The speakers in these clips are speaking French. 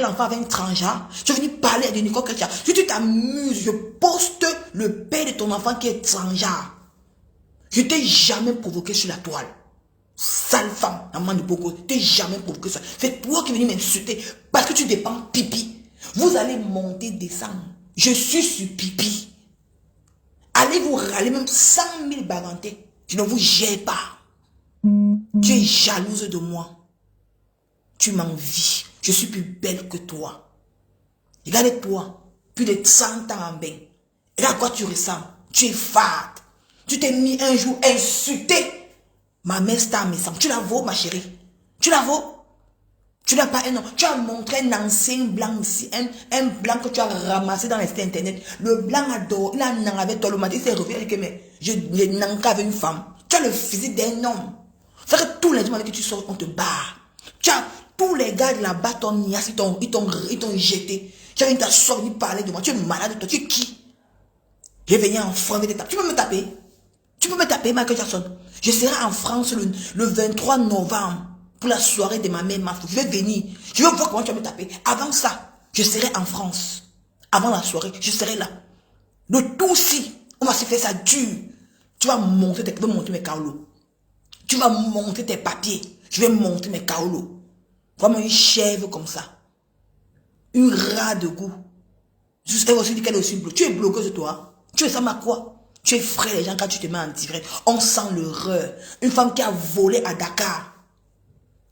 récupérer l'enfant avec un transgenre. Tu es venu parler de Nicole Chrétien. Si tu t'amuses, je poste le père de ton enfant qui est transgenre. Je t'ai jamais provoqué sur la toile. Sale femme, maman de Boko, t'es jamais provoqué ça. C'est toi qui es venu m'insulter parce que tu dépends pipi. Vous allez monter, descendre. Je suis sur pipi. Allez vous râler même 100 000 bagantés. Je ne vous gère pas. Tu es jalouse de moi. Tu m'envies. Je suis plus belle que toi. Regarde-toi. Plus de 100 ans en bain. Regarde à quoi tu ressembles. Tu es fade. Tu t'es mis un jour insulté. Ma mère star me semble. Tu la vaux, ma chérie. Tu la vaux. Tu n'as pas un nom. Tu as montré un ancien blanc ici. Un blanc que tu as ramassé dans les sites internet. Le blanc adore. Il a un avec toi le matin. Il s'est revenu avec mais je n'ai qu'avec une femme. Tu as le physique d'un homme. C'est que tous les hommes avec qui tu sors, on te barre. Tu as tous les gars de là-bas, ton niasse, ils t'ont jeté. Tu as venu t'asseoir, venir parler de moi. Tu es malade de toi. Tu es qui? Je vais venir en France. Tu peux me taper. Tu peux me taper, Michael Jackson. Je serai en France le 23 novembre pour la soirée de ma mère. Je vais venir. Je veux voir comment tu vas me taper. Avant ça, je serai en France. Avant la soirée, je serai là. Le tout si, on va se faire ça dur. Tu vas monter mes kaolos. Tu vas monter tes papiers. Je vais monter mes kaolos. Vraiment une chèvre comme ça. Une rat de goût. Elle aussi dit qu'elle est aussi bloquée. Tu es bloqueuse toi. Tu es ça ma quoi? Tu es frais les gens quand tu te mets en direct. On sent l'horreur. Une femme qui a volé à Dakar.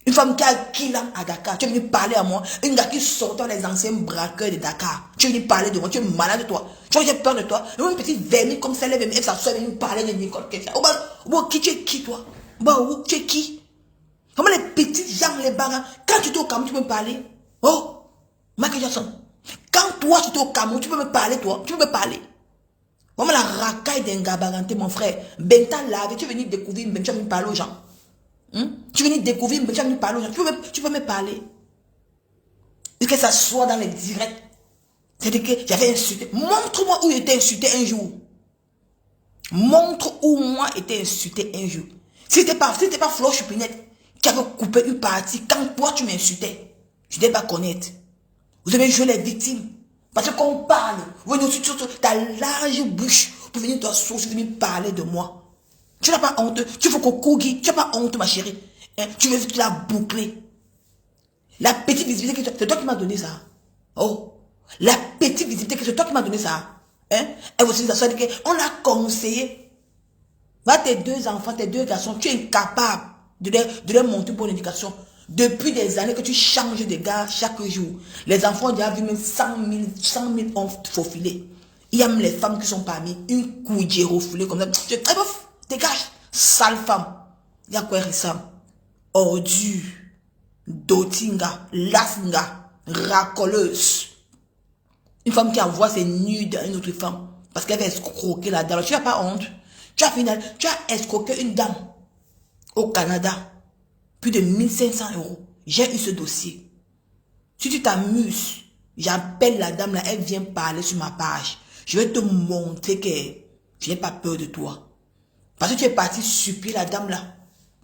Une femme qui a killé à Dakar. Tu es venu parler à moi. Une gars qui sortait les anciens braqueurs de Dakar. Tu es venu parler de moi. Tu es malade de toi. Tu vois, j'ai peur de toi. Une petite vermine comme celle-là. Elle sa soeur est venue parler de Nicole Chrétien. Qui tu es qui toi? Tu es qui? Comment les petites gens, les barres, quand tu es au Cameroun, tu peux me parler? Oh, Michael Jackson. Quand toi, tu es au Cameroun, tu peux me parler, toi? Tu peux me parler? Vraiment la racaille d'un gabaranté, mon frère. Benta lavé, tu es venu découvrir, tu es venu parler aux gens. Tu es venu découvrir, tu es venu parler aux gens. Tu peux me parler? Est-ce que ça soit dans les directs? C'est-à-dire que j'avais insulté. Montre-moi où j'étais insulté un jour. Montre où moi j'étais insulté un jour. Si c'était pas Flo Chupinette qui avait coupé une partie, quand toi tu m'insultais, je ne devais pas connaître. Vous avez joué les victimes. Parce que quand on parle, vous venez aussi ta large bouche pour venir t'asseoir, venir parler de moi. Tu n'as pas honte. Tu faut qu'on couille. Tu n'as pas honte, ma chérie. Hein? Tu veux la boucler. La petite visibilité, c'est toi qui m'as donné ça. Oh. La petite visibilité, c'est toi qui m'as donné ça. Hein? Et vous aussi, on a conseillé. Va tes deux enfants, tes deux garçons, tu es incapable de les monter pour l'éducation. Depuis des années que tu changes de gars chaque jour. Les enfants ont déjà vu même 100 000 hommes faufilés. Il y a même les femmes qui sont parmi une couille refoulée comme ça. Dégage, sale femme. Il y a quoi il ressemble? Ordure, dotinga, lasnga, racoleuse. Une femme qui envoie ses nudes à une autre femme parce qu'elle va escroquer la dame. Tu n'as pas honte. Tu as escroqué une dame au Canada. Plus de 1500 €. J'ai eu ce dossier. Si tu t'amuses, j'appelle la dame là, elle vient parler sur ma page. Je vais te montrer que je n'ai pas peur de toi. Parce que tu es parti supplier la dame là.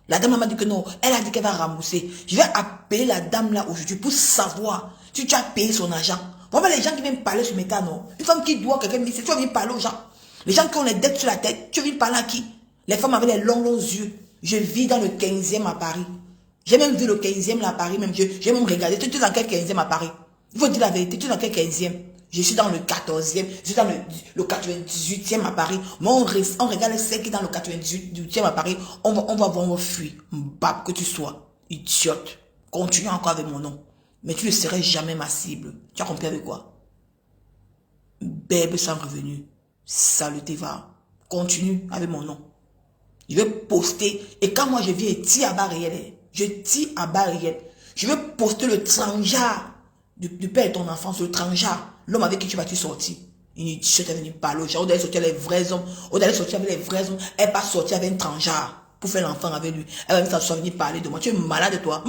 La dame m'a dit que non, elle a dit qu'elle va rembourser. Je vais appeler la dame là aujourd'hui pour savoir si tu as payé son argent. Vraiment les gens qui viennent parler sur mes cas, non. Une femme qui doit quelqu'un, tu vas venir parler aux gens. Les gens qui ont les dettes sur la tête, tu viens parler à qui? Les femmes avec les longs yeux. Je vis dans le 15e à Paris. J'ai même vu le 15e là à Paris, même j'ai même regardé. Tu es dans quel 15e à Paris? Il faut dire la vérité, tu es dans quel 15e? Je suis dans le 14e, je suis dans le 98e à Paris. Mais on regarde celles qui sont dans le 98e à Paris, on va voir, on fuir. Mbap que tu sois, idiote. Continue encore avec mon nom. Mais tu ne serais jamais ma cible. Tu as compris avec quoi? Bébé sans revenu. Salut va. Continue avec mon nom. Je vais poster. Et quand moi je viens et tire à bas réel, je tire à bas réel. Je vais poster le transgenre du père de ton enfance, le transgenre. L'homme avec qui tu vas-tu sortir? Une idiote est venue parler aux gens. On doit sortir avec les vrais hommes. On doit sortir avec les vrais hommes. Elle va sortir avec un transgenre pour faire l'enfant avec lui. Elle va venir parler de moi. Tu es malade de toi.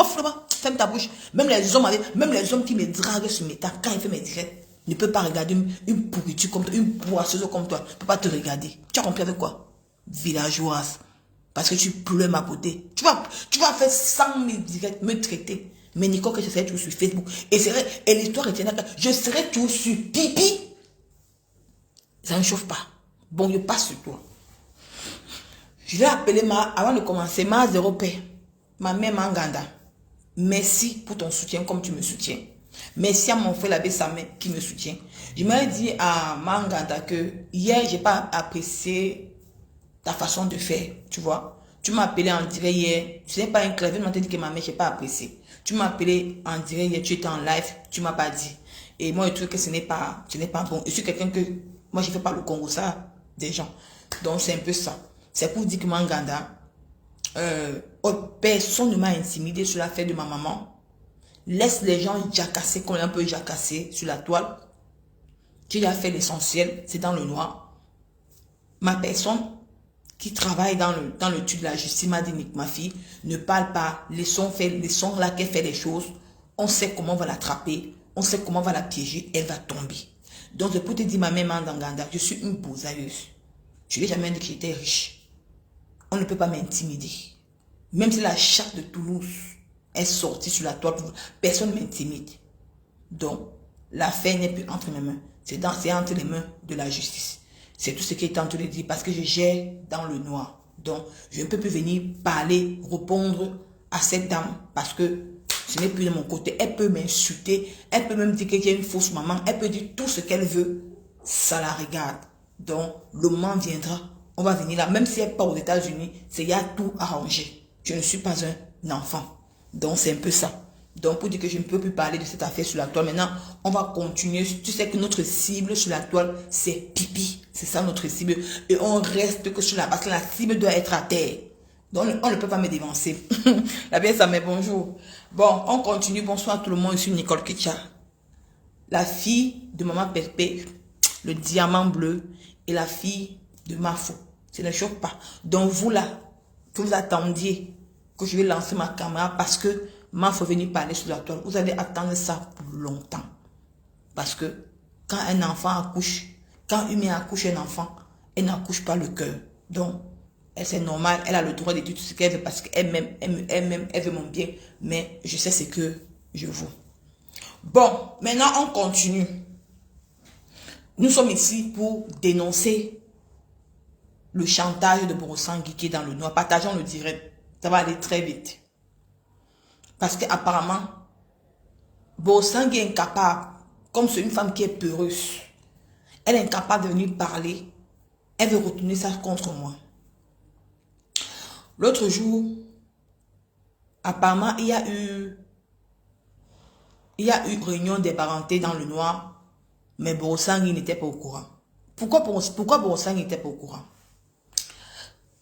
Ferme ta bouche. Même les hommes qui me draguent sur mes tas, quand ils font mes directs, ne peuvent pas regarder une pourriture comme toi, une poisseuse comme toi. Ne peut pas te regarder. Tu as compris avec quoi? Villageoise. Parce que tu pleures ma beauté. Tu vas faire 100 000 directs, me traiter. Mais Nicole, que je serai toujours sur Facebook. Et l'histoire retiendra que je serai toujours sur pipi. Ça ne chauffe pas. Bon, je passe sur toi. Je vais appeler avant de commencer, ma 0 paix. Ma mère Manganda. Merci pour ton soutien comme tu me soutiens. Merci à mon frère l'abbé Samé qui me soutient. Je m'avais dit à Manganda que hier, j'ai pas apprécié ta façon de faire, tu vois. Tu m'as appelé en direct hier. Ce n'est pas un clavier, tu m'as dit que ma mère, je n'ai pas apprécié. Tu m'as appelé en direct hier, tu étais en live, tu m'as pas dit. Et moi, je trouve que ce n'est pas bon. Je suis quelqu'un que, moi, je ne fais pas le Congo, ça, des gens. Donc, c'est un peu ça. C'est pour dire que Manganda, personne ne m'a intimidé sur l'affaire de ma maman. Laisse les gens jacasser, qu'on un peu jacasser sur la toile. Qui a fait l'essentiel, c'est dans le noir. Ma personne qui travaille dans le tube de la justice m'a dit, ma fille, ne parle pas, laissons là qu'elle fait les choses. On sait comment on va l'attraper, on sait comment on va la piéger, elle va tomber. Donc, je peux te dire, ma mère Mandanganda, je suis une boussailleuse. Je n'ai jamais dit que j'étais riche. On ne peut pas m'intimider. Même si la charte de Toulouse est sortie sur la toile, personne ne m'intimide. Donc, l'affaire n'est plus entre mes mains. C'est entre les mains de la justice. C'est tout ce qui est en train de dire parce que je gère dans le noir. Donc, je ne peux plus venir parler, répondre à cette dame parce que ce n'est plus de mon côté. Elle peut m'insulter. Elle peut même dire que j'ai une fausse maman. Elle peut dire tout ce qu'elle veut. Ça la regarde. Donc, le moment viendra. On va venir là. Même si elle part aux États-Unis, c'est il y a tout arrangé. Je ne suis pas un enfant. Donc, c'est un peu ça. Donc, pour dire que je ne peux plus parler de cette affaire sur la toile, maintenant, on va continuer. Tu sais que notre cible sur la toile, c'est pipi. C'est ça notre cible. Et on reste que sur la... Parce que la cible doit être à terre. Donc, on ne peut pas me dévancer. La bien, ça met bonjour. Bon, on continue. Bonsoir à tout le monde. Je suis Nicole Ketcha. La fille de Maman Pépé, le diamant bleu, et la fille de Mafo. Ça ne choque pas. Donc, vous là, que vous attendiez que je vais lancer ma caméra parce que Mafo est venu parler sur la toile. Vous allez attendre ça pour longtemps. Parce que quand un enfant accouche, quand une mère accouche un enfant, elle n'accouche pas le cœur. Donc, c'est normal, elle a le droit de dire tout ce qu'elle veut parce qu'elle-même, elle veut mon bien. Mais je sais ce que je vaux. Bon, maintenant on continue. Nous sommes ici pour dénoncer le chantage de Borosangui qui est dans le noir. Partageons le direct. Ça va aller très vite. Parce qu'apparemment, Borosangui est incapable, comme c'est une femme qui est peureuse, elle est incapable de venir parler. Elle veut retourner ça contre moi. L'autre jour, apparemment, il y a eu réunion des parentés dans le noir, mais Borosangui n'était pas au courant. Pourquoi Borosangui n'était pas au courant?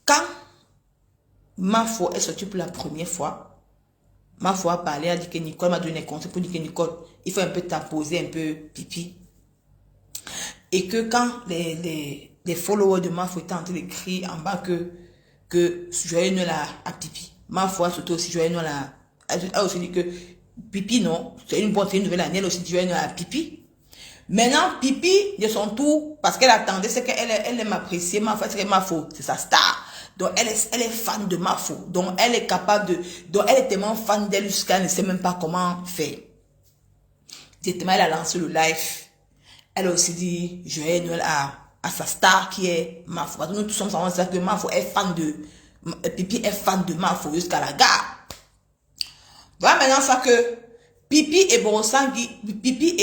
Quand Mafo est sortie pour la première fois, Mafo a parlé, a dit que Nicole m'a donné un conseil pour dire que Nicole, il faut un peu t'apposer, un peu pipi. Et que quand les followers de Mafo étaient en train d'écrire en bas que joyeux Noël à pipi, Mafo a sauté aussi joyeux Noël a aussi dit que pipi non, c'est une nouvelle année, elle aussi dit joyeux Noël à pipi. Maintenant, pipi, de son tour, parce qu'elle attendait, c'est qu'elle aime apprécier Mafo, c'est que Mafo, c'est sa star. Donc, elle est fan de Mafo. Donc, elle est capable de... Donc, elle est tellement fan d'elle jusqu'à ne sait même pas comment faire. Directement, elle a lancé le live. Elle a aussi dit, joyeux Noël à sa star qui est Mafo. Parce que nous tous sommes en train de dire que Mafo est fan de... Pipi est fan de Mafo jusqu'à la gare. Voilà maintenant ça que Pipi et Borosangui, Pipi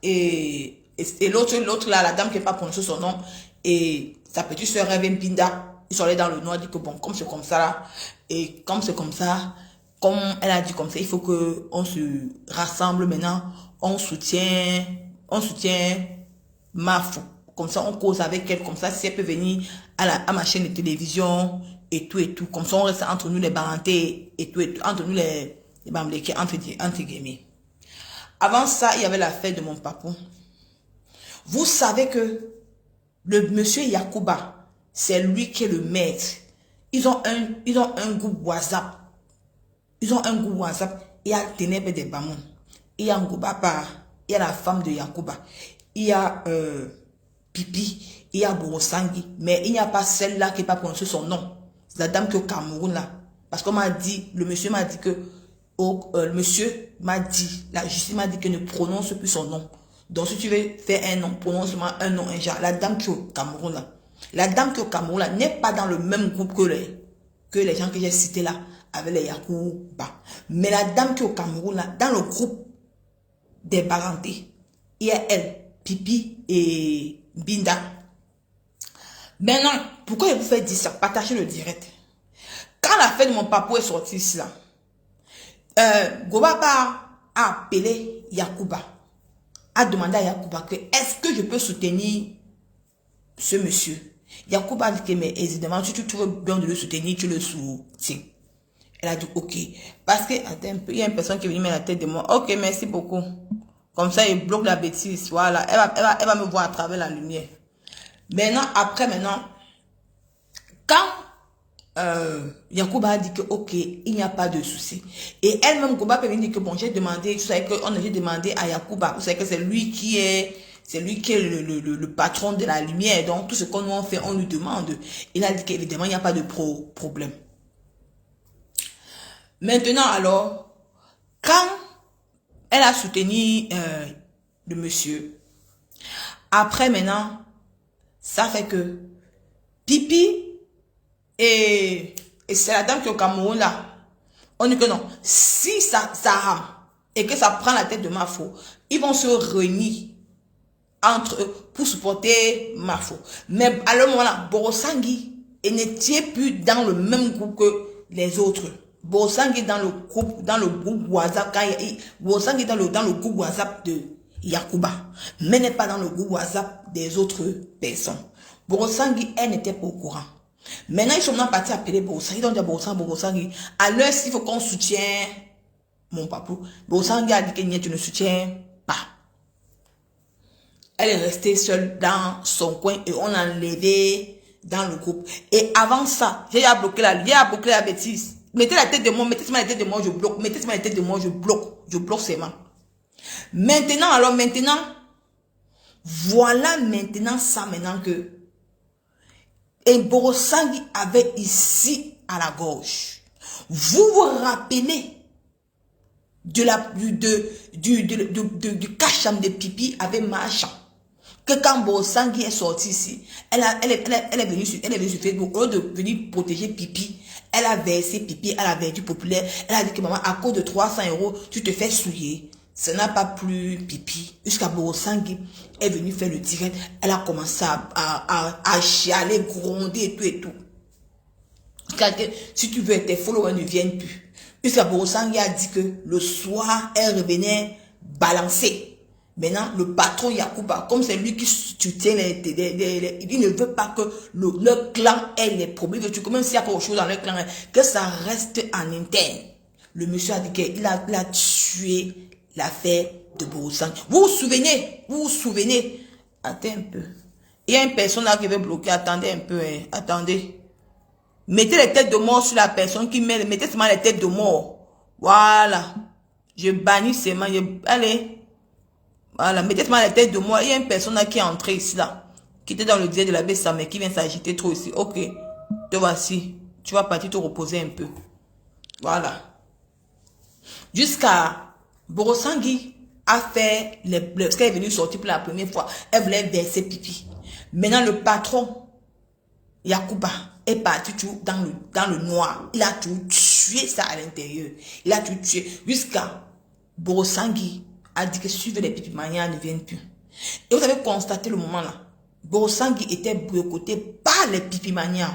et l'autre là, la dame qui n'est pas prononcé son nom, et sa petite soeur Rêve Pinda, ils sont allés dans le noir, dit que bon, comme c'est comme ça là, et comme c'est comme ça, comme elle a dit comme ça, il faut que on se rassemble maintenant, on soutient Mafo. Comme ça, on cause avec elle, comme ça, si elle peut venir à ma chaîne de télévision, et tout. Comme ça, on reste entre nous les barantés, et tout, entre nous les bamblés, entre guillemets. Avant ça, il y avait l'affaire de mon papou. Vous savez que le monsieur Yacouba, c'est lui qui est le maître. Ils ont un groupe WhatsApp. Ils ont un groupe WhatsApp. Il y a Ténèbres des Bamon. Il y a Ngoubapa. Il y a la femme de Yacouba. Il y a Pipi. Il y a Borosangui. Mais il n'y a pas celle-là qui n'est pas prononcée son nom. C'est la dame qui est au Cameroun là. Parce qu'on m'a dit, le monsieur m'a dit que le monsieur m'a dit, la justice m'a dit que ne prononce plus son nom. Donc si tu veux faire un nom, prononce seulement un nom, un genre. La dame qui est au Cameroun là, la dame qui est au Cameroun là n'est pas dans le même groupe que les gens que j'ai cités là, avec les Yakuba. Mais la dame qui est au Cameroun là, dans le groupe des Barantés, il y a elle, Pipi et Binda. Maintenant, pourquoi je vous fais dire ça? Partagez le direct. Quand la fête de mon papa est sortie ici là, Gobaba a appelé Yakuba, a demandé à Yakuba que est-ce que je peux soutenir ce monsieur. Yakuba a dit que mais évidemment si tu trouves bien de le soutenir, tu le soutiens. Elle a dit ok. Parce que attends un peu, il y a une personne qui est venue mettre la tête de moi. Ok, merci beaucoup. Comme ça, il bloque la bêtise. Voilà, elle va me voir à travers la lumière. Maintenant, quand Yakuba a dit que ok, il n'y a pas de souci. Et elle-même, Goba peut venir dire que bon, j'ai demandé, vous savez qu'on a demandé à Yakuba, vous savez que c'est lui qui est le patron de la lumière. Donc tout ce qu'on nous fait, on lui demande. Il a dit qu'évidemment, il n'y a pas de problème. Maintenant, alors, quand elle a soutenu le monsieur, après maintenant, ça fait que Pipi et c'est la dame qui est au Cameroun là. On dit que non. Si ça rame et que ça prend la tête de Mafo, ils vont se réunir entre eux pour supporter Mafo. Mais à le moment là, Borosangui n'était plus dans le même groupe que les autres. Borosangui dans le groupe WhatsApp, Borosangui dans le groupe WhatsApp de Yakuba, mais n'est pas dans le groupe WhatsApp des autres personnes. Borosangui, elle n'était pas au courant. Maintenant, ils sont maintenant partis appeler Borosangui. Ils ont dit à Borosangui, à l'heure, il faut qu'on soutienne mon papa. Borosangui a dit que tu ne soutiens pas. Elle est restée seule dans son coin et on l'a enlevée dans le groupe. Et avant ça, j'ai bloqué la bêtise. Mettez la tête de moi, mettez la tête de moi, je bloque. Mettez la tête de moi, je bloque. Je bloque seulement. Maintenant, voilà maintenant ça maintenant que et Borosangui avait ici à la gauche. Vous vous rappelez du cacham de Pipi avec Marchand. Que quand Borosangui est sorti ici, elle est venue sur Facebook, au lieu de venir protéger Pipi, elle a versé Pipi à la vertu populaire. Elle a dit que maman, à cause de 300 €, tu te fais souiller. Ça n'a pas plu Pipi. Jusqu'à Borosangui est venu faire le direct. Elle a commencé à chialer, gronder et tout et tout. Car si tu veux, tes followers ne viennent plus. Jusqu'à Borosangui a dit que le soir, elle revenait balancer. Maintenant, le patron Yakuba, comme c'est lui qui soutient il ne veut pas que leur clan ait les problèmes. Même s'il y a quelque chose dans leur clan, que ça reste en interne. Le monsieur a dit qu'il a tué l'affaire de Borosangui. Vous vous souvenez? Attends un peu. Il y a une personne là qui veut bloquer. Attendez un peu. Attendez. Mettez les têtes de mort sur la personne qui met. Mettez seulement les têtes de mort. Voilà. Je bannis seulement. Allez. Voilà. Mettez seulement les têtes de mort. Il y a une personne là qui est entrée ici là. Qui était dans le direct de la Bessa, mais qui vient s'agiter trop ici. Ok. Te voici. Tu vas partir te reposer un peu. Voilà. Jusqu'à Borosangui a fait ce qu'elle est venue sortir pour la première fois. Elle voulait verser Pipi. Maintenant, le patron, Yakuba, est parti tout dans le noir. Il a tout tué ça à l'intérieur. Il a tout tué. Jusqu'à Borosangui a dit que suivre les Pipi Mania ne viennent plus. Et vous avez constaté le moment là. Borosangui était boycotté par les Pipi Mania.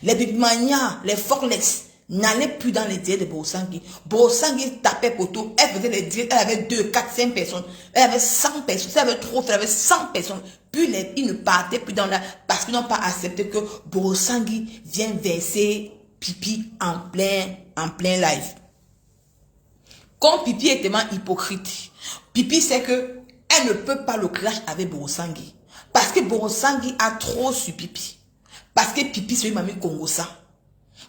Les Pipi Mania, les Forlex, n'allait plus dans les directs de Borosangui. Borosangui tapait poteau. Elle faisait les directs. Elle avait 2, 4, 5 personnes. Elle avait 100 personnes. Elle avait trop fait. Elle avait 100 personnes. Puis ils ne partaient plus dans la... Parce qu'ils n'ont pas accepté que Borosangui vienne verser Pipi en plein live. Comme Pipi est tellement hypocrite. Pipi sait que elle ne peut pas le clash avec Borosangui. Parce que Borosangui a trop su Pipi. Parce que Pipi c'est une mamie Congosa.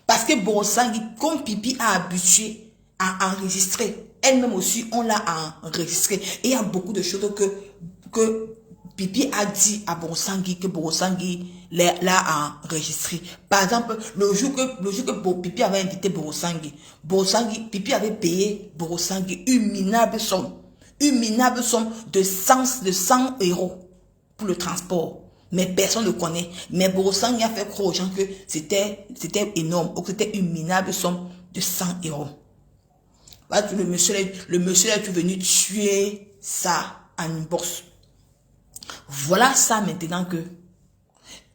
Parce que Borosangui, comme Pipi a habitué à enregistrer, elle-même aussi, on l'a enregistré. Et il y a beaucoup de choses que Pipi a dit à Borosangui, que Borosangui l'a enregistré. Par exemple, le jour que Pipi avait invité Borosangui, Pipi avait payé Borosangui une minable somme de 100 euros pour le transport. Mais personne ne connaît. Mais Borosangui a fait croire aux gens que c'était énorme, ou que c'était une minable somme de 100 euros. Le monsieur est venu tuer ça en une bourse. Voilà ça maintenant que,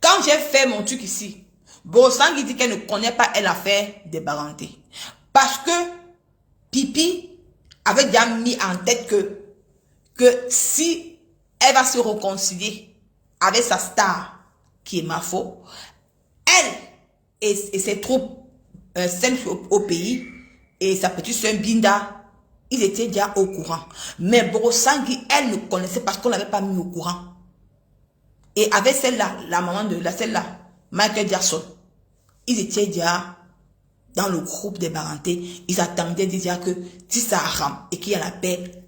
quand j'ai fait mon truc ici, Borosangui dit qu'elle ne connaît pas l'affaire des Baranté. Parce que Pipi avait déjà mis en tête que si elle va se réconcilier avec sa star, qui est Mafo, elle et ses troupes, celles au pays, et sa petite soeur Binda, ils étaient déjà au courant. Mais Borosangui, elle ne connaissait parce qu'on ne l'avait pas mis au courant. Et avec celle-là, la maman de celle-là, Michael Jackson, ils étaient déjà dans le groupe des Baranté. Ils attendaient déjà que si ça rame et qu'il y a la paix,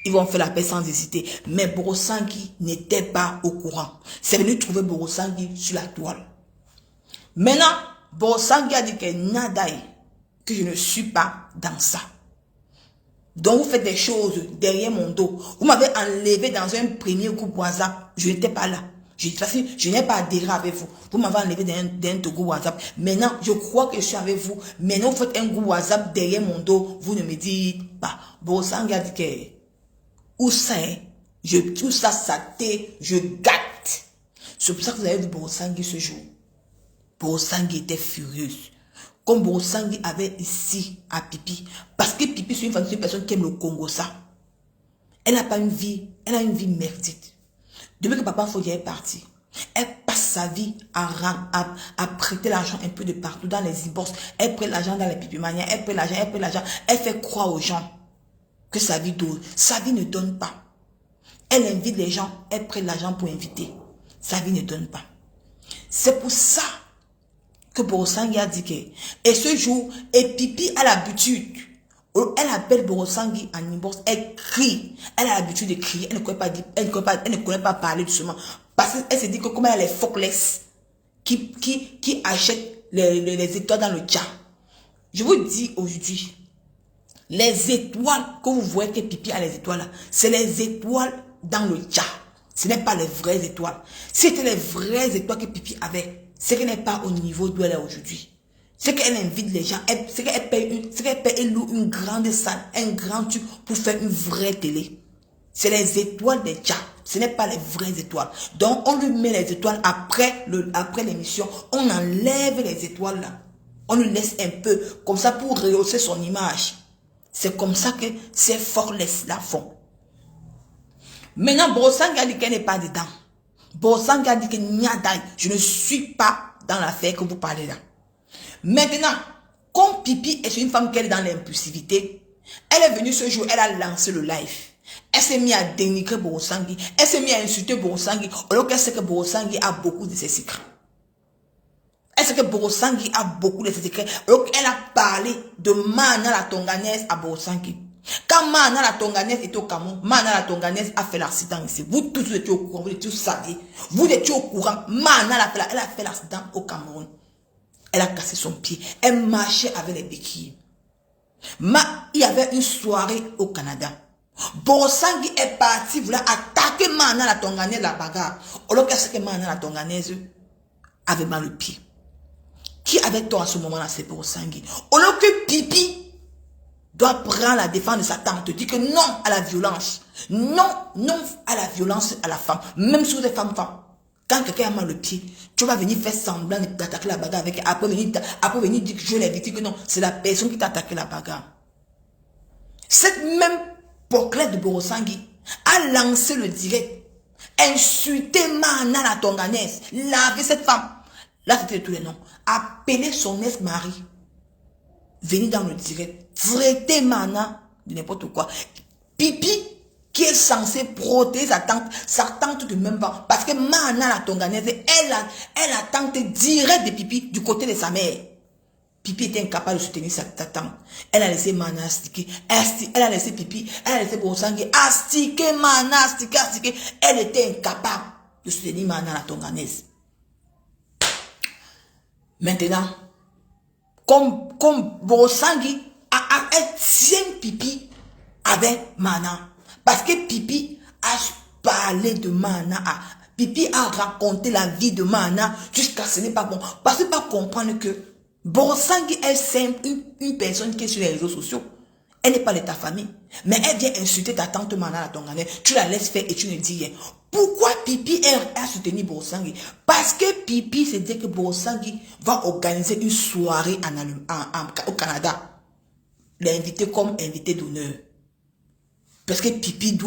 ils vont faire la paix sans hésiter. Mais Borosangui n'était pas au courant. C'est venu trouver Borosangui sur la toile. Maintenant, Borosangui a dit que nadaï, que je ne suis pas dans ça. Donc vous faites des choses derrière mon dos. Vous m'avez enlevé dans un premier groupe WhatsApp. Je n'étais pas là. Je n'ai pas adhéré avec vous. Vous m'avez enlevé dans un groupe WhatsApp. Maintenant, je crois que je suis avec vous. Maintenant, vous faites un groupe WhatsApp derrière mon dos. Vous ne me dites pas. Borosangui a dit que où ça est, où ça t'est, je gâte. C'est pour ça que vous avez vu Borosangui ce jour. Borosangui était furieuse. Comme Borosangui avait ici à Pipi. Parce que Pipi, c'est une personne qui aime le Congo, ça. Elle n'a pas une vie, elle a une vie merdique. Depuis que Papa Fodja est parti, elle passe sa vie à prêter l'argent un peu de partout, dans les inbox. Elle prête l'argent dans les pipimanias, elle prête l'argent. Elle fait croire aux gens que sa vie donne. Sa vie ne donne pas. Elle invite les gens, elle prête l'argent pour inviter. Sa vie ne donne pas. C'est pour ça que Borosangui a dit que, et ce jour, et Pipi a l'habitude, elle appelle Borosangui en inbox, elle crie, elle a l'habitude de crier, elle ne connaît pas parler doucement, parce qu'elle se dit que comme elle est focless, qui achète les étoiles dans le chat. Je vous dis aujourd'hui, les étoiles que vous voyez que Pipi a les étoiles là, c'est les étoiles dans le chat. Ce n'est pas les vraies étoiles. C'était les vraies étoiles que Pipi avait. C'est qu'elle n'est pas au niveau d'où elle est aujourd'hui. C'est qu'elle invite les gens. C'est qu'elle paye elle loue une grande salle, un grand tube pour faire une vraie télé. C'est les étoiles des chats. Ce n'est pas les vraies étoiles. Donc, on lui met les étoiles après l'émission. On enlève les étoiles là. On lui laisse un peu, comme ça, pour rehausser son image. C'est comme ça que ces fortless là font. Maintenant, Borosangui a dit qu'elle n'est pas dedans. Borosangui a dit que je ne suis pas dans l'affaire que vous parlez là. Maintenant, comme Pipi est une femme qui est dans l'impulsivité, elle est venue ce jour, elle a lancé le live. Elle s'est mise à dénigrer Borosangui. Elle s'est mise à insulter Borosangui, alors qu'elle sait que Borosangui a beaucoup de ses secrets. Elle sait que Borosangui a beaucoup de ses secrets, alors qu'elle a parlé de Mana la Tonganaise à Borosangui. Quand Mana la Tonganaise était au Cameroun, Mana la Tonganaise a fait l'accident ici. Vous tous étiez au courant, vous étiez tous saviez. Vous étiez au courant. Mana elle a fait l'accident au Cameroun. Elle a cassé son pied. Elle marchait avec les béquilles. Il y avait une soirée au Canada. Borosangui est parti, voulait attaquer Mana la Tonganaise, la bagarre. Alors qu'elle sait que Mana la Tonganaise avait mal le pied. Qui avait tort à ce moment-là, c'est Borosangui. Alors que Pipi doit prendre la défense de sa tante, dit que non à la violence. Non à la violence à la femme. Même si vous êtes femme. Quand quelqu'un a mal le pied, tu vas venir faire semblant d'attaquer la bagarre avec elle. Après venir dire que je l'ai dit que non, c'est la personne qui t'a attaqué la bagarre. Cette même Poclette de Borosangui a lancé le direct, insulté Mana la Tonganaise, laver cette femme. Là, c'était tous les noms. Appeler son ex-mari. Venir dans le direct, traiter Mana de n'importe quoi. Pipi, qui est censé protéger sa tante de même pas. Parce que Mana la Tonganaise, elle a tante direct de Pipi du côté de sa mère. Pipi était incapable de soutenir sa tante. Elle a laissé Mana astiquer. Elle a laissé Pipi, elle a laissé Borosangui astiquer Mana, astiquer. Elle était incapable. de soutenir Mana la Tonganaise. Maintenant, comme Borosangi elle tient Pipi avec Mana. Parce que Pipi a parlé de Mana. Pipi a raconté la vie de Mana jusqu'à ce n'est pas bon. Parce que pas comprendre que Borosangi est simple, une personne qui est sur les réseaux sociaux. Elle n'est pas de ta famille. Mais elle vient insulter ta tante Mana la Tonganaise. Tu la laisses faire et tu ne dis rien. Pourquoi Pipi a soutenu Borosangi? Parce que Pipi s'est dit que Borosangi va organiser une soirée au Canada. L'invité comme invité d'honneur. Parce que Pipi,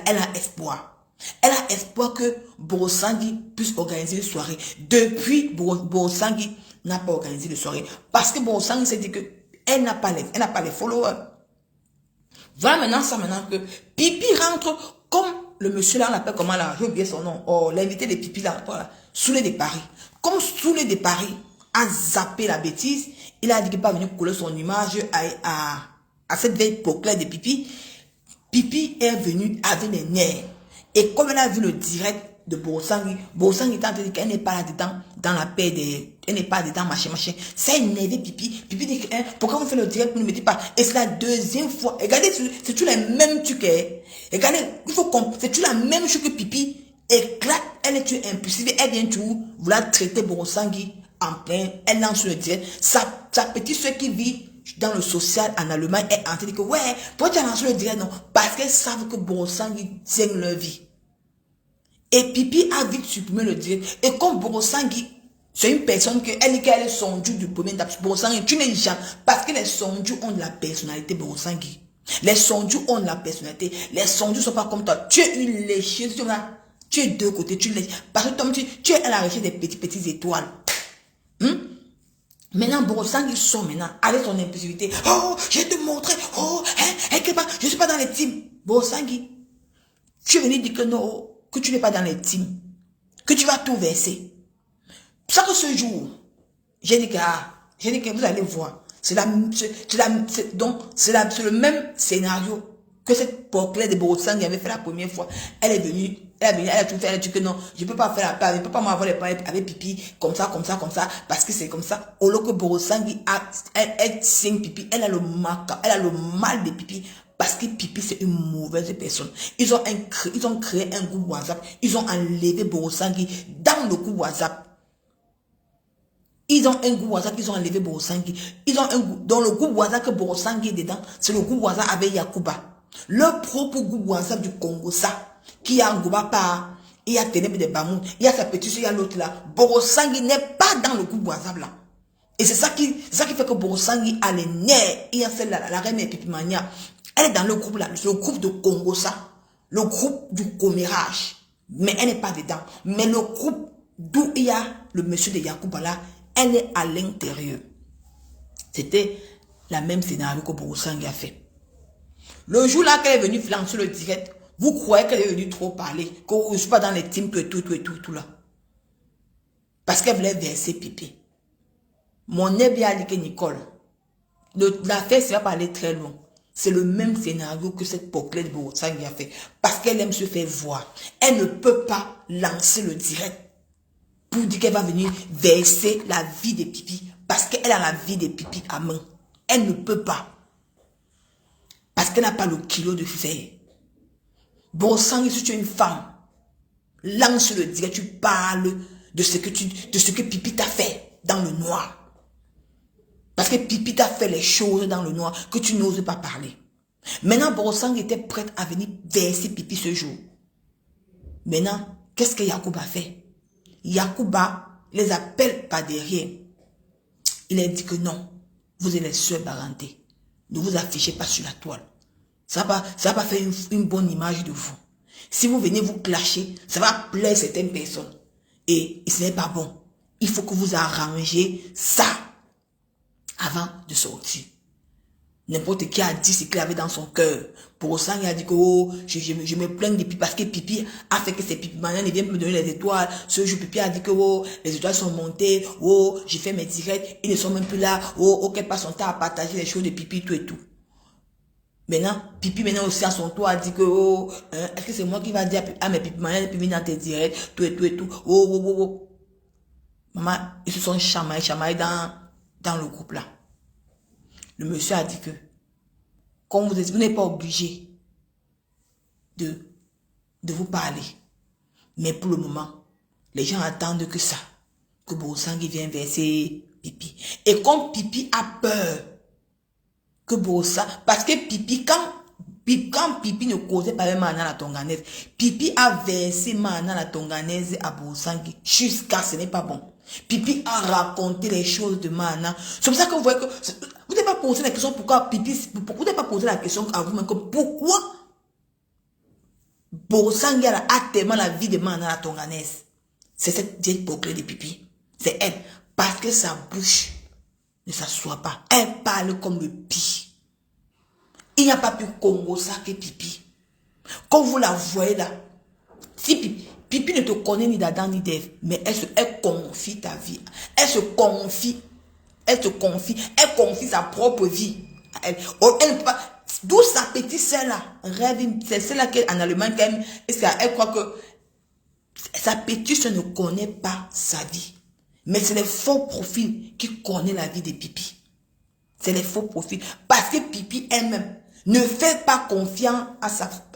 elle a espoir. Elle a espoir que Borosangi puisse organiser une soirée. Depuis, Borosangi n'a pas organisé de soirée. Parce que Borosangi s'est dit que elle n'a pas les followers. Voilà maintenant que Pipi rentre comme le monsieur là, on l'appelle comment là, j'ai oublié son nom. Oh, l'invité de Pipi là, voilà, Soulé de Paris. Comme Soulé de Paris a zappé la bêtise, il a dit qu'il n'est pas venu coller son image à cette vieille poclette de Pipi. Pipi est venu avec les nerfs. Et comme elle a vu le direct de Borosangi est en train de dire qu'elle n'est pas là-dedans, dans la paix des... Elle n'est pas dedans, machin. C'est énervé, Pipi. Pipi dit que, pourquoi vous faites le direct, vous ne mettez pas? Et c'est la deuxième fois. Regardez, c'est toujours les mêmes trucs. Regardez, il faut comprendre, c'est toujours la même chose que Pipi éclate. Elle est impulsive. Elle vient toujours vouloir traiter Borosangi en plein. Elle lance le direct. Sa petite soeur qui vit dans le social en Allemagne est en train de dire que, ouais, pourquoi tu as lancé le direct? Non, parce qu'elles savent que Borosangi tient leur vie. Et Pipi a vite supprimé le direct. Et comme Borosangi, c'est une personne elle dit qu'elle est sondue du premier étape. Borosangi, tu n'es jamais. Parce que les sondus ont de la personnalité, Borosangi. Les sondus ont de la personnalité. Les sondus ne sont pas comme toi. Tu es une lécheuse. Tu es deux côtés. Tu lèches. Parce que toi, tu es à la recherche des petites étoiles. Maintenant, Borosangi sort maintenant avec son impulsivité. Oh, je vais te montrer. Oh, je ne suis pas dans les teams. Borosangi, tu es venu dire que non, que tu n'es pas dans les teams. Que tu vas tout verser. Ça que ce jour, j'ai dit que vous allez voir. C'est le même scénario que cette porcelaine de Borosangi avait fait la première fois. Elle est venue, elle a tout fait, elle a dit que non, je ne peux pas faire la part, je ne peux pas m'avoir les paillettes avec Pipi, comme ça, parce que c'est comme ça. Au lieu que Borosangi elle signe Pipi, elle a le mal de Pipi, parce que Pipi c'est une mauvaise personne. Ils ont créé un groupe WhatsApp, ils ont enlevé Borosangi dans le groupe WhatsApp. Ils ont un groupe WhatsApp, ils ont enlevé Borosangi. Ils ont un groupe, dans le groupe WhatsApp que Borosangi est dedans, c'est le groupe WhatsApp avec Yacouba. Le propre groupe WhatsApp du Congo, ça, qui a Ngouba par, il y a Ténèbres de Bamoun, il y a sa petite, il y a l'autre là. Borosangi n'est pas dans le groupe WhatsApp là. Et c'est ça qui fait que Borosangi a les nerfs. Il y a celle-là, la reine Epipimania. Elle est dans le groupe là, le groupe de Congo, ça. Le groupe du commérage. Mais elle n'est pas dedans. Mais le groupe d'où il y a le monsieur de Yacouba là, elle est à l'intérieur. C'était la même scénario que Borosangi a fait. Le jour là qu'elle est venue lancer le direct, vous croyez qu'elle est venue trop parler, que je ne suis pas dans les teams, tout là. Parce qu'elle voulait verser Pipi. Mon nez a dit que Nicole, l'affaire ça va pas aller très loin. C'est le même scénario que cette porcelaine de Borosangi a fait. Parce qu'elle aime se faire voir. Elle ne peut pas lancer le direct pour dire qu'elle va venir verser la vie de Pipi. Parce qu'elle a la vie de Pipi à main. Elle ne peut pas. Parce qu'elle n'a pas le kilo de fer. Borosangi, si tu es une femme, lance le direct, tu parles de ce que Pipi t'a fait dans le noir. Parce que Pipi t'a fait les choses dans le noir que tu n'oses pas parler. Maintenant, Borosangi était prête à venir verser Pipi ce jour. Maintenant, qu'est-ce que Yacouba a fait? Yacouba les appelle par derrière. Il a dit que non, vous êtes les sœurs parentés. Ne vous affichez pas sur la toile. Ça va pas faire une bonne image de vous. Si vous venez vous clasher, ça va plaire certaines personnes. Et ce n'est pas bon. Il faut que vous arrangez ça avant de sortir. N'importe qui a dit ce qu'il avait dans son cœur. Borosangi a dit que oh, je me plains de Pipi parce que Pipi a fait que c'est Pipi. Maintenant, il vient me donner les étoiles. Ce jour, Pipi a dit que oh, les étoiles sont montées. Oh, j'ai fait mes directs. Ils ne sont même plus là. Oh, qu'elle passe son temps à partager les choses de Pipi, tout et tout. Maintenant, Pipi maintenant aussi à son tour a dit que, oh, est-ce que c'est moi qui va dire à mes Pipi, maintenant, Pipi dans tes directs, tout et tout et tout. Oh, oh, oh, oh. Maman, ils se sont chamaillés dans le groupe là. Le monsieur a dit que, comme vous n'êtes pas obligé de vous parler. Mais pour le moment, les gens attendent que ça. Que Borosangui vienne verser Pipi. Et comme Pipi a peur que Borosa, parce que Pipi, quand Pipi ne causait pas Mana la Tonganaise, Pipi a versé Mana la Tonganaise à Borosangui jusqu'à ce n'est pas bon. Pipi a raconté les choses de Mana. C'est pour ça que vous voyez que vous n'avez pas posé la question pourquoi Pipi, vous n'avez pas posé la question à vous-même que pourquoi Borosangui a tellement la vie de Mana la Tonganaise. C'est cette vieille boucle de Pipi. C'est elle. Parce que sa bouche ne s'assoit pas. Elle parle comme le pire. Il n'y a pas plus Congo ça que Pipi. Quand vous la voyez là, si Pipi ne te connaît ni d'Adam ni d'Ève, mais elle confie ta vie. Elle confie sa propre vie à elle. Elle ne peut pas. D'où sa petite sœur là, rêve, c'est celle-là qu'elle en Allemagne quand même. Elle croit que sa petite sœur ne connaît pas sa vie. Mais c'est les faux profils qui connaissent la vie de Pipi. C'est les faux profils. Parce que Pipi elle-même ne fait pas confiance à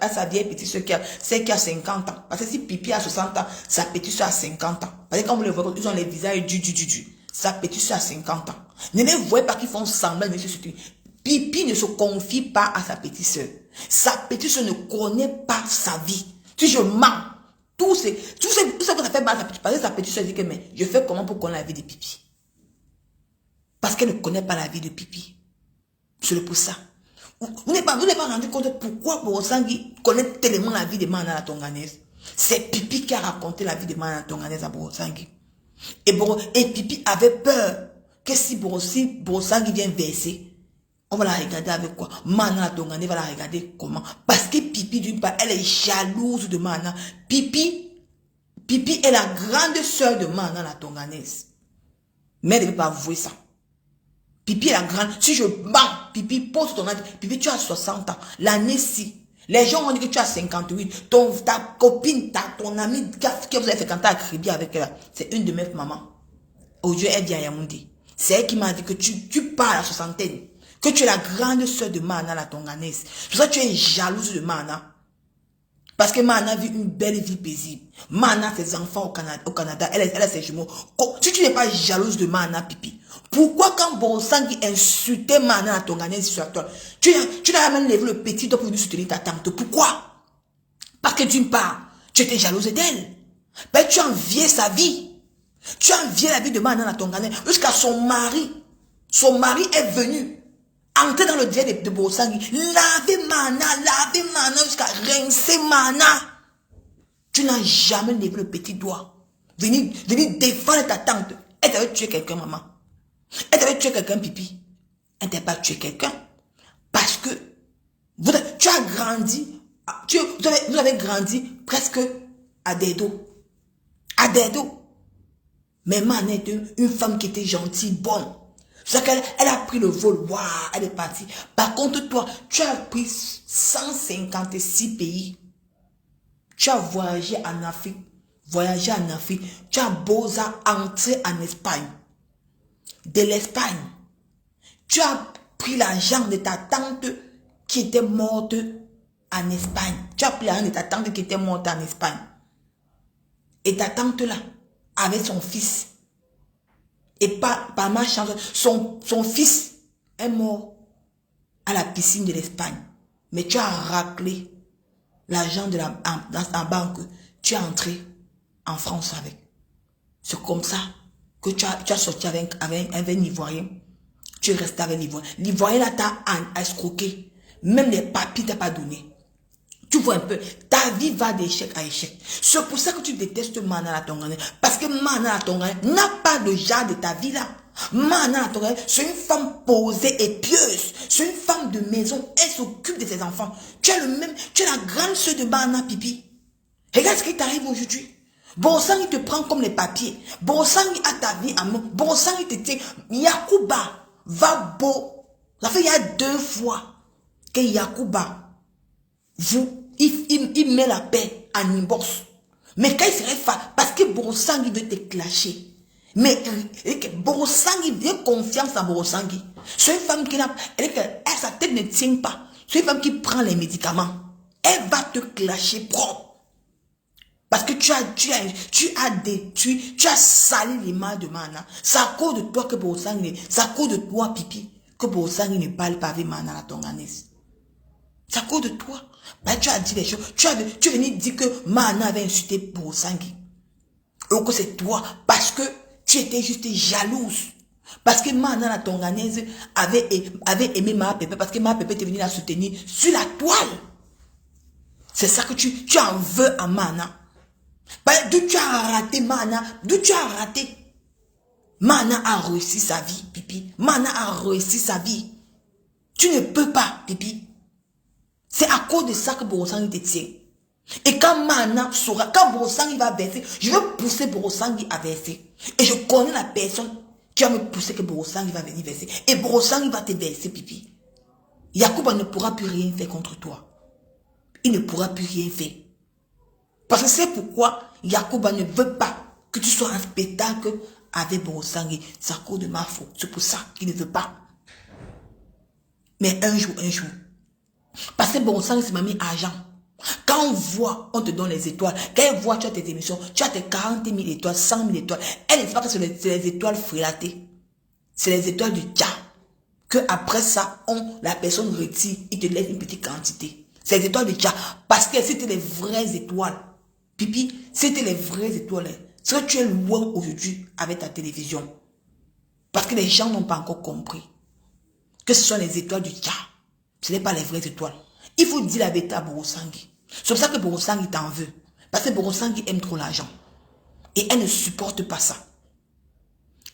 sa vieille petite soeur celle qui a 50 ans. Parce que si Pipi a 60 ans, sa petite soeur a 50 ans. Parce que quand vous les voyez, ils ont les visages du. Sa petite soeur a 50 ans. Ne les voyez pas qu'ils font semblant de se soutenir. Pipi ne se confie pas à sa petite soeur. Sa petite soeur ne connaît pas sa vie. Si je mens, tout ça que ça fait mal à sa petite soeur. Parce que sa petite soeur dit que mais je fais comment pour connaître la vie de Pipi? Parce qu'elle ne connaît pas la vie de Pipi. C'est pour ça. Vous n'êtes pas rendu compte de pourquoi Borosangui connaît tellement la vie de Mana la Tonganaise. C'est Pipi qui a raconté la vie de Mana la Tonganaise à Borosangui. Et Pipi avait peur que si Borosangui vient verser, on va la regarder avec quoi? Mana la Tonganaise va la regarder comment? Parce que Pipi, d'une part, elle est jalouse de Mana. Pipi est la grande sœur de Mana la Tonganaise. Mais elle ne veut pas avouer ça. Pipi est la grande. Si je bats, Pipi, pose ton âge. Pipi, tu as 60 ans. L'année-ci. Les gens ont dit que tu as 58. Ta copine, ton amie, que vous avez fait quand tu as créé avec elle, c'est une de mes mamans. Aujourd'hui, elle vit à Yaoundé. C'est elle qui m'a dit que tu pars à la soixantaine. Que tu es la grande sœur de Mana la Tonganaise. C'est pour ça que tu es jalouse de Mana. Parce que Mana vit une belle vie paisible. Mana a ses enfants au Canada. Elle a ses jumeaux. Si tu n'es pas jalouse de Mana, Pipi, pourquoi quand Borosangui insultait Mana la Tonganaise sur toi, tu n'as même levé le petit doigt pour venir soutenir ta tante? Pourquoi? Parce que d'une part, tu étais jalouse d'elle. Ben, tu enviais sa vie. Tu enviais la vie de Mana la Tonganaise. Jusqu'à son mari. Son mari est venu entrer dans le diable de Borosangui. Laver Mana jusqu'à rincer Mana. Tu n'as jamais levé le petit doigt. Venir défendre ta tante. Elle t'avait tué quelqu'un, maman. Elle t'avait tué quelqu'un, Pipi. Elle t'a pas tué quelqu'un. Parce que tu as grandi. Vous avez grandi presque à des dos. À des dos. Mais Mana était une femme qui était gentille, bonne. C'est qu'elle a pris le vol. Waouh, elle est partie. Par contre, toi, tu as pris 156 pays. Tu as voyagé en Afrique. Tu as beau entrer en Espagne. De l'Espagne. Tu as pris l'argent de ta tante qui était morte en Espagne. Tu as pris l'argent de ta tante qui était morte en Espagne. Et ta tante là, avec son fils. Et par ma chance, son fils est mort à la piscine de l'Espagne. Mais tu as raclé l'argent dans la banque. Tu es entré en France avec. C'est comme ça que tu as sorti avec un Ivoirien. Tu es resté avec l'Ivoirien. L'Ivoirien là t'a escroqué. Même les papiers t'as pas donné. Tu vois un peu, ta vie va d'échec à échec. C'est pour ça que tu détestes Mana la Tonganaise. Parce que Mana la Tonganaise n'a pas le genre de ta vie là. Mana la Tonganaise, c'est une femme posée et pieuse. C'est une femme de maison. Elle s'occupe de ses enfants. Tu es la grande sœur de Mana, Pipi. Regarde ce qui t'arrive aujourd'hui. Borosangui te prend comme les papiers. Borosangui a ta vie en main. Borosangui te tient. Yakuba va beau. Ça fait il y a 2 fois que Yacouba, il met la paix en inbox. Mais quand il serait parce que Borosangui veut te clasher. Mais Borosangui, il a confiance en Borosangui. C'est une femme qui n'a, sa tête ne tient pas. C'est une femme qui prend les médicaments. Elle va te clasher propre. Parce que tu as sali l'image de Mana. C'est à cause de toi que Borosangui, c'est à cause de toi, Pipi, que Borosangui ne parle pas avec Mana la Tonganese. C'est à cause de toi. Ben, tu as dit les choses. Tu es venu dire que Mana avait insulté Borosangui. Ou que c'est toi. Parce que tu étais juste jalouse. Parce que Mana la Tonganaise avait aimé Ma Pépé. Parce que Ma Pépé était venu la soutenir sur la toile. C'est ça que tu en veux à Mana. Ben, d'où tu as raté Mana. D'où tu as raté. Mana a réussi sa vie, Pipi. Mana a réussi sa vie. Tu ne peux pas, Pipi. C'est à cause de ça que Borosangui te tient. Et quand Mana saura, quand Borosangui va verser, je vais pousser Borosangui à verser. Et je connais la personne qui va me pousser que Borosangui va venir verser. Et Borosangui va te verser, Pipi. Yacouba ne pourra plus rien faire contre toi. Il ne pourra plus rien faire. Parce que c'est pourquoi Yacouba ne veut pas que tu sois un spectacle avec Borosangui. C'est à cause de ma faute. C'est pour ça qu'il ne veut pas. Mais un jour. Parce que Borosangui, c'est mamie argent. Quand on voit, on te donne les étoiles. Quand elle voit, tu as tes émissions, tu as tes 40 000 étoiles, 100 000 étoiles. Elle ne sait pas que c'est les étoiles frélatées. C'est les étoiles du Tcha. Que après ça, la personne retire, il te laisse une petite quantité. C'est les étoiles du Tcha. Parce que c'était les vraies étoiles. Pipi, c'était les vraies étoiles. C'est que tu es loin aujourd'hui avec ta télévision. Parce que les gens n'ont pas encore compris que ce sont les étoiles du Tcha. Ce n'est pas les vraies étoiles. Il faut dire la vérité à Borosangui. C'est pour ça que Borosangui t'en veut. Parce que Borosangui aime trop l'argent. Et elle ne supporte pas ça.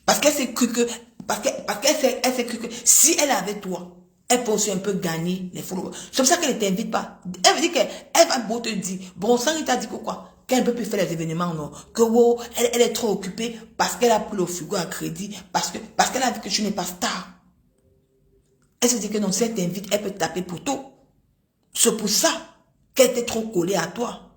Parce qu'elle s'est cru que... Parce qu'elle s'est cru que si elle est avec toi, elle peut aussi un peu gagner les followers. C'est pour ça qu'elle ne t'invite pas. Elle veut dire qu'elle va beau te dire. Borosangui t'a dit que quoi? Qu'elle ne peut plus faire les événements, non. Que wow, elle est trop occupée parce qu'elle a pris le frigo à crédit. Parce qu'elle a vu que tu n'es pas star. Elle se dit que non, si elle t'invite, elle peut te taper pour tout. C'est pour ça qu'elle était trop collée à toi.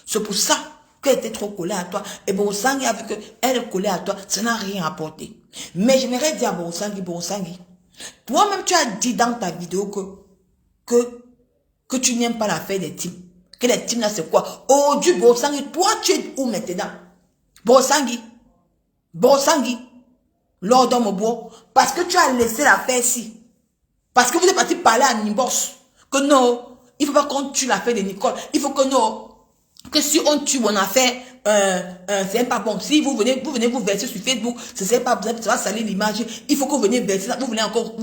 C'est pour ça qu'elle était trop collée à toi. Et Borosangui a vu qu'elle est collée à toi, ça n'a rien apporté. Mais j'aimerais dire à Borosangui, toi-même tu as dit dans ta vidéo que tu n'aimes pas l'affaire des teams. Que les teams là c'est quoi? Oh Dieu, Borosangui, toi tu es où maintenant? Borosangui, Lord Mobo, parce que tu as laissé l'affaire ici. Parce que vous êtes parti parler à Nimbos. Que non, il ne faut pas qu'on tue l'affaire de Nicole. Il faut que non, que si on tue mon affaire, c'est pas bon. Si vous venez vous verser sur Facebook, c'est pas bon, ça va salir l'image. Il faut que vous veniez verser ça. Vous voulez encore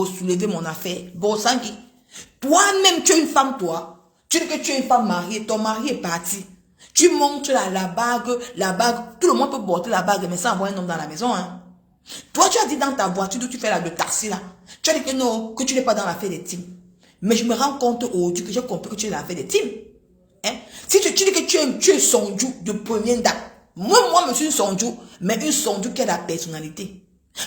soulever mon affaire. Borosangui, toi-même tu es une femme, toi. Tu dis que tu es une femme mariée, ton mari est parti. Tu montres la bague, tout le monde peut porter la bague, mais sans avoir un homme dans la maison, hein. Toi, tu as dit dans ta voiture d'où tu fais le taxi là. Tu as dit que non, que tu n'es pas dans l'affaire des teams. Mais je me rends compte aujourd'hui que j'ai compris que tu es dans l'affaire des teams. Hein? Si tu dis que tu es Sonju de première date. Moi, je suis une Sonju, mais une Sonju qui a la personnalité.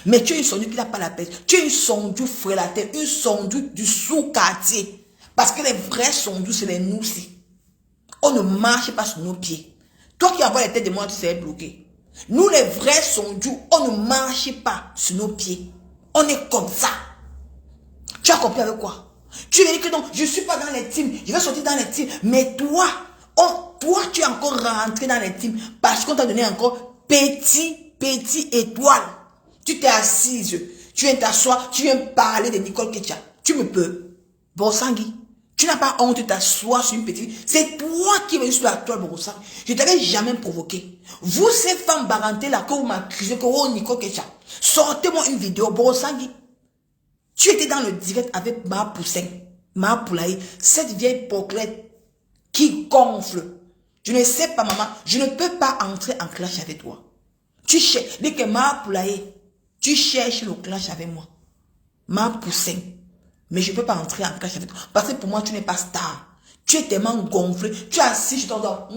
Mais tu es une Sonju qui n'a pas la personnalité. Tu es une Sonju frélatée, une Sonju du sous-quartier. Parce que les vrais Sonju, c'est les nous aussi. On ne marche pas sur nos pieds. Toi qui envoies les têtes de moi, tu serais bloqué. Nous, les vrais Sonju, on ne marche pas sur nos pieds. On est comme ça. Tu as compris avec quoi? Tu veux dire que non, je ne suis pas dans les teams, je vais sortir dans les teams. Mais toi, tu es encore rentré dans les teams parce qu'on t'a donné encore petit étoile. Tu t'es assise, tu viens t'asseoir, tu viens parler de Nicole Ketia. Tu me peux. Borosangui, tu n'as pas honte de t'asseoir sur une petite... C'est toi qui es venu sur la toile, Borosangui. Je ne t'avais jamais provoqué. Vous, ces femmes barantées là, que vous m'accusez, que oh, Nicole Ketia, sortez-moi une vidéo, Borosangui. Tu étais dans le direct avec Ma Poussin, Ma Poulaye, cette vieille poclette qui gonfle. Je ne sais pas, maman, je ne peux pas entrer en clash avec toi. Tu cherches, dès que Ma Poulaye, tu cherches le clash avec moi. Ma Poussin. Mais je ne peux pas entrer en clash avec toi. Parce que pour moi, tu n'es pas star. Tu es tellement gonflé. Tu es assis, je t'entends.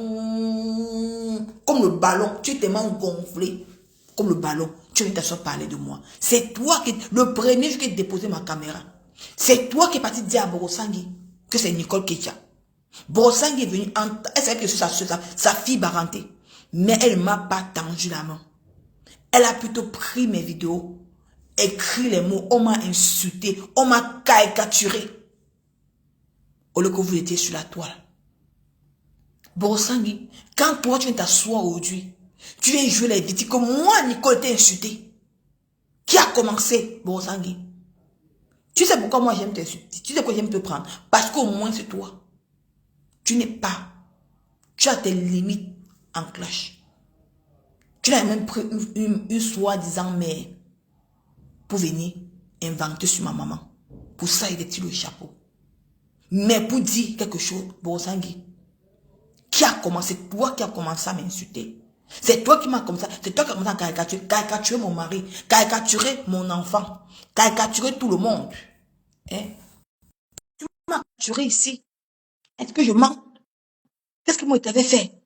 Comme le ballon. Tu es tellement gonflé. Comme le ballon. Tu viens t'asseoir parler de moi. C'est toi qui... Le premier jour qui ai déposé ma caméra. C'est toi qui es parti dire à Borosangui que c'est Nicole Ketia. Borosangui est venu, elle savait que c'est sa fille Baranté. Mais elle ne m'a pas tendu la main. Elle a plutôt pris mes vidéos, écrit les mots, on m'a insulté, on m'a caricaturé. Au lieu que vous étiez sur la toile. Borosangui, quand toi tu viens t'asseoir aujourd'hui, tu viens jouer les victimes, comme moi, Nicole, t'ai insulté. Qui a commencé, Borosangui? Tu sais pourquoi moi j'aime t'insulter? Tu sais pourquoi j'aime te prendre? Parce qu'au moins c'est toi. Tu n'es pas. Tu as tes limites en clash. Tu n'as même pris une soi-disant mère pour venir inventer sur ma maman. Pour ça, il est-il le chapeau. Mais pour dire quelque chose, Borosangui, qui a commencé? Toi qui as commencé à m'insulter. C'est toi qui m'as comme ça. C'est toi qui as commencé à caricaturer. Caricaturer mon mari. Caricaturer mon enfant. Caricaturer tout le monde. Hein? Tu m'as caricaturer ici. Est-ce que je mens? Qu'est-ce que moi je t'avais fait?